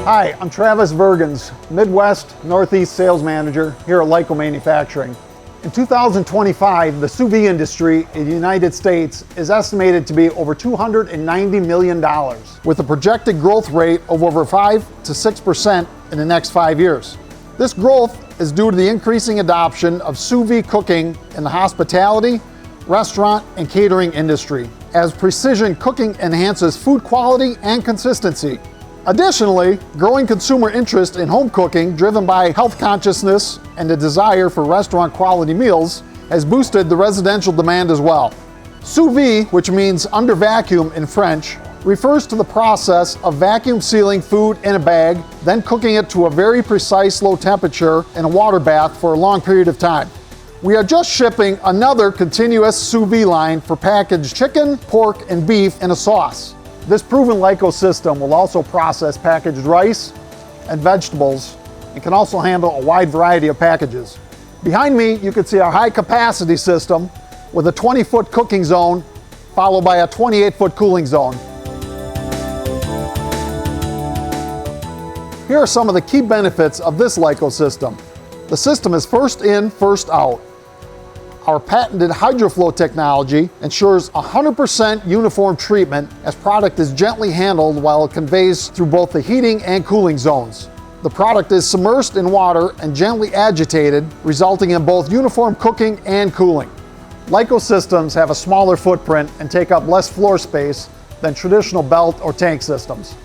Hi, I'm Travis Vergens, Midwest Northeast Sales Manager here at Lyco Manufacturing. In 2025, the sous vide industry in the United States is estimated to be over $290 million, with a projected growth rate of over 5 to 6% in the next 5 years. This growth is due to the increasing adoption of sous vide cooking in the hospitality, restaurant, and catering industry, as precision cooking enhances food quality and consistency. Additionally, growing consumer interest in home cooking, driven by health consciousness and the desire for restaurant quality meals, has boosted the residential demand as well. Sous vide, which means under vacuum in French, refers to the process of vacuum sealing food in a bag, then cooking it to a very precise low temperature in a water bath for a long period of time. We are just shipping another continuous sous vide line for packaged chicken, pork, and beef in a sauce. This proven Lyco system will also process packaged rice and vegetables and can also handle a wide variety of packages. Behind me, you can see our high capacity system with a 20-foot cooking zone followed by a 28-foot cooling zone. Here are some of the key benefits of this Lyco system. The system is first in, first out. Our patented HydroFlow technology ensures 100% uniform treatment as product is gently handled while it conveys through both the heating and cooling zones. The product is submerged in water and gently agitated, resulting in both uniform cooking and cooling. Lyco systems have a smaller footprint and take up less floor space than traditional belt or tank systems.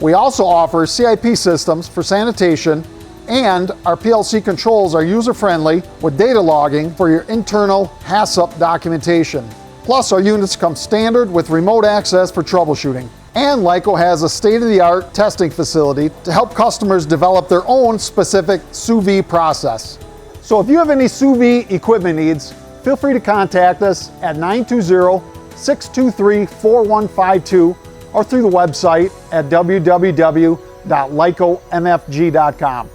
We also offer CIP systems for sanitation, and our PLC controls are user-friendly with data logging for your internal HACCP documentation. Plus, our units come standard with remote access for troubleshooting. And Lyco has a state-of-the-art testing facility to help customers develop their own specific sous vide process. So if you have any sous vide equipment needs, feel free to contact us at 920-623-4152 or through the website at www.lycomfg.com.